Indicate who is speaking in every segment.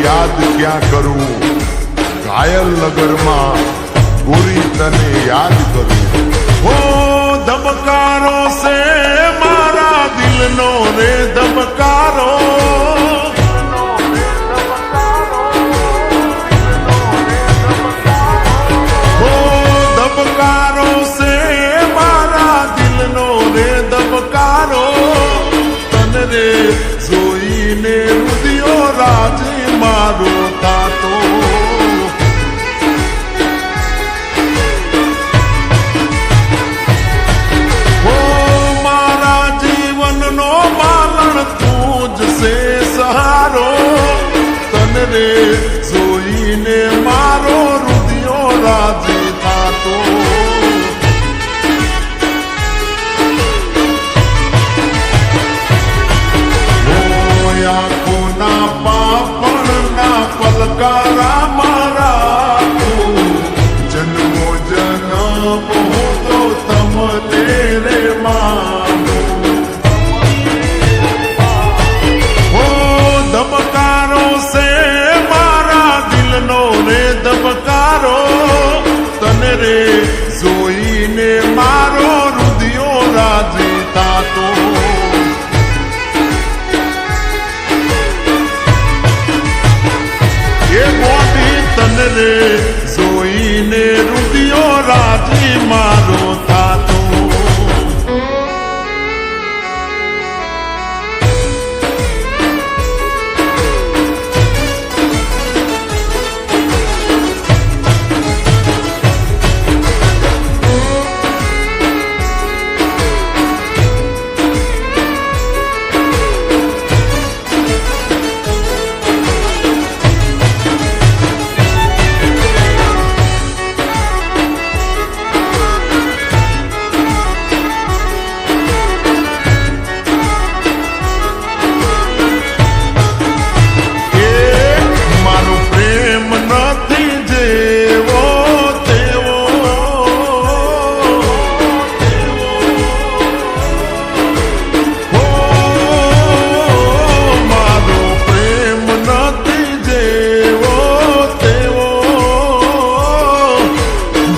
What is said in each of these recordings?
Speaker 1: યાદ ક્યાં કરું, ઘાયલ નગરમાં ગોરી તને યાદ કરું. ઓ ધબકારો સે મારા દિલનો રે ધબકારો, ધબકારો સે મારા દિલનો રે ધબકારો, તને રે જોઈને રુદિયો રાજ મારો થાતો. ઓ મારા જીવનનો માલણ તું જ સે સહારો, તને રે જોઈને મારો રુદિયો રાજ થાતો. આંખોના પાપણના પલકારા મારા તું, જન્મો જન્મ હું તો તમ તેરે માનું. ઓ ધબકારો સે મારા દિલનો રે ધબકારો, તને રે જોઈને મારો રુદિયો રાજી થાતો. એ મોટી તને રે જોઈને રુદિયો રાજી મારો થાતો.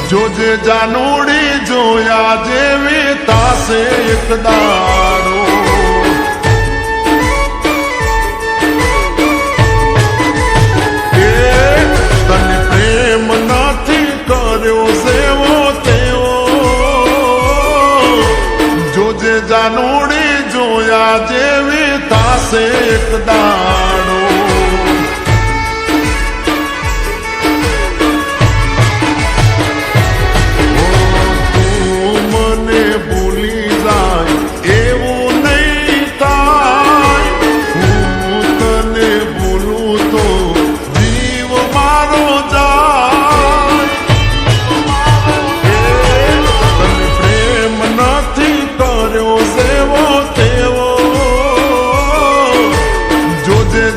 Speaker 1: જોજે જાનુડી જોયા જેવી તાસે એક દાડો, એ તને પ્રેમ નથી કર્યો સેવો તેવો. જોજે જાનુડી જોયા જેવી તાસે એક દાડો.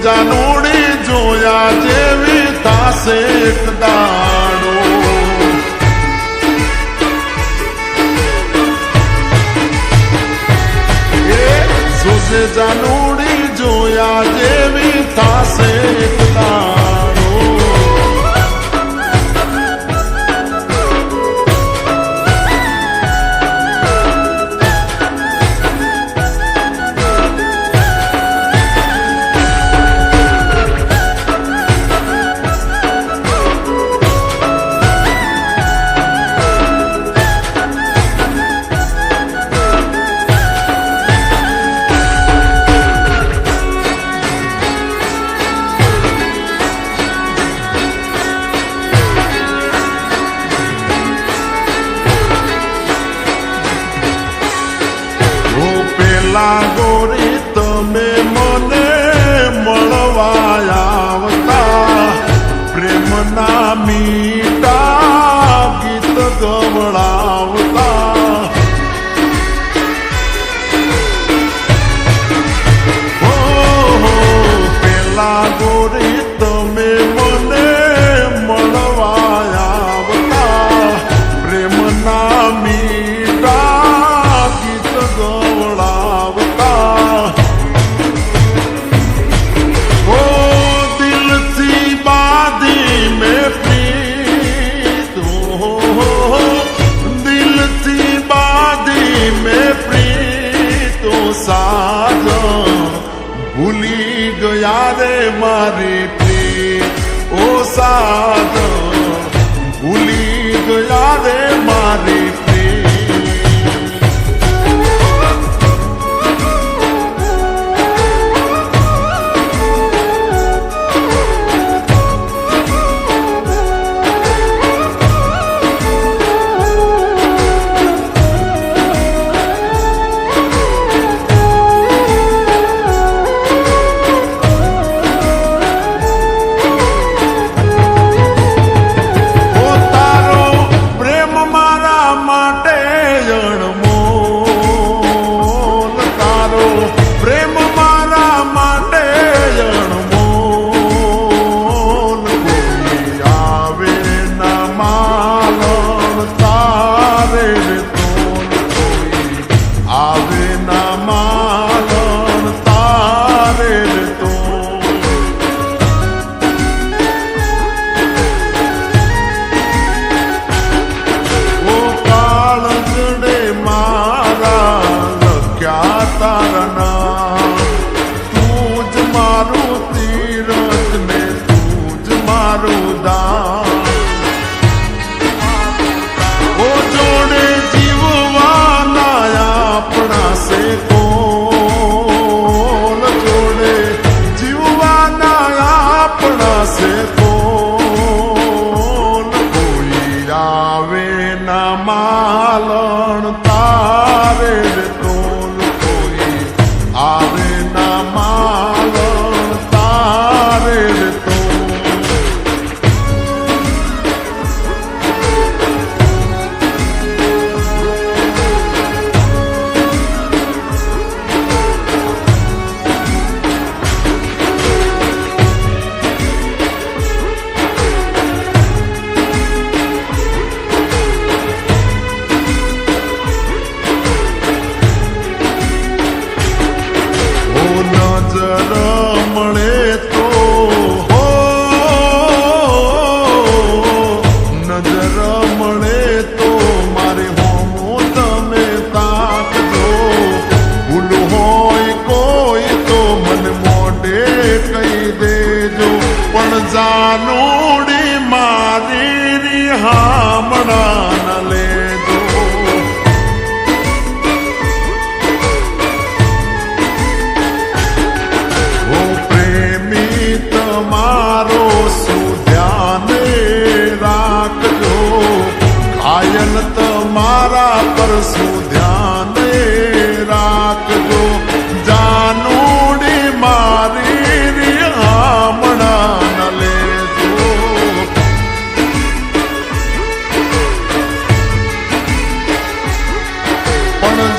Speaker 1: જાનુડી જોયા જેવી તાસે એક દાડો. એ જોજે જાનુડી જોયા જેવી તાસે એક દાડો. પેલા ગોરી તમે મને મળવા આવતા, પ્રેમના મીઠા ગીત ગવડાવતા. હો પેલા ગોરી તમે મને મળવા આવતા, પ્રેમના મીઠા ગીત ગવડાવતા. ઓ મારી પ્રીત ઓ સાજન ભૂલી ગયા રે મારી માલણ તારે તોલ કોઈ આવે ના માલણ તારે તો જાનુડી મારી રિહામણા ન લેજો ઓ પ્રેમી તમારો સુધ્યાને રાખજો ઘાયલ તમારા પર સુધ્યાને રાખજો જાનુડી મારી રિહામણા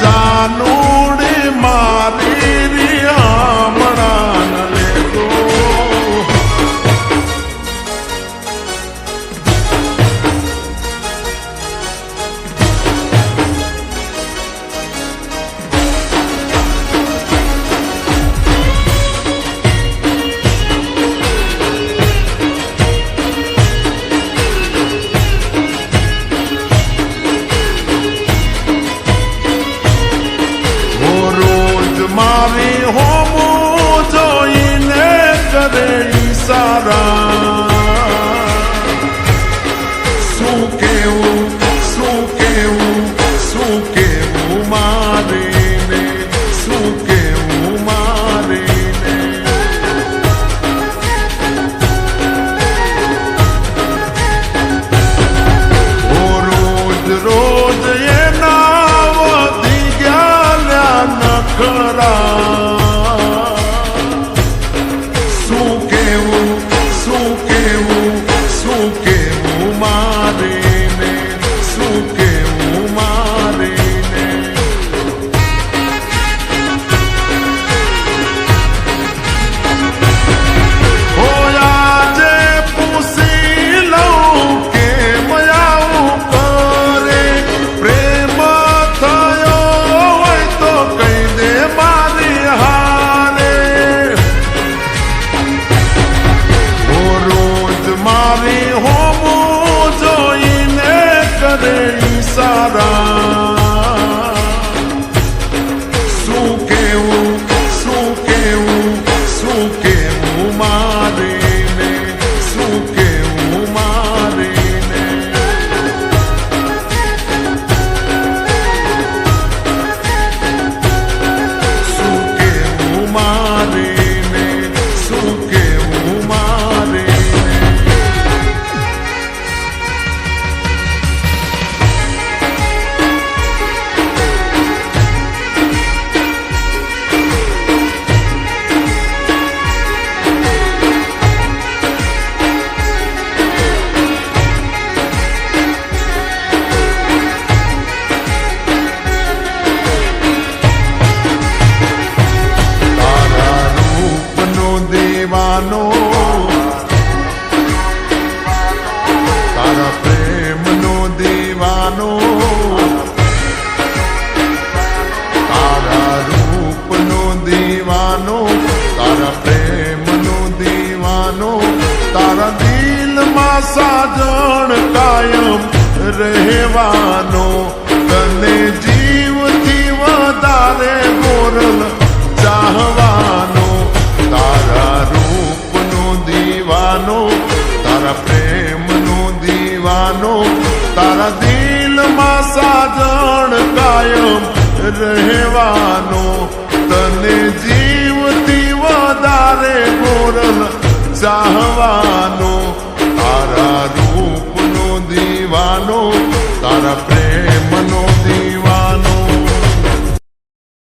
Speaker 1: જાનુડી મારી રિયામણા ન લેજો મારી હોમો જોઈને કરે ઈશારા શું કેવું શું કેવું શું કેવું મારીને શું કેવું મારીને ઓ રોજ રોજ એના વધી ગયા નખરા શું કેવું શું કેવું શું કેવું મારે સાજણ કાયમ રહેવાનો તને જીવથી વધારે ગોરલ ચાહવાનો તારા રૂપનો દીવાનો તારા પ્રેમનો દીવાનો તારા દિલમાં સાજણ કાયમ રહેવાનો તને જીવથી વધારે ગોરલ ચાહવાનો તારા રૂપનો દીવાનો તારા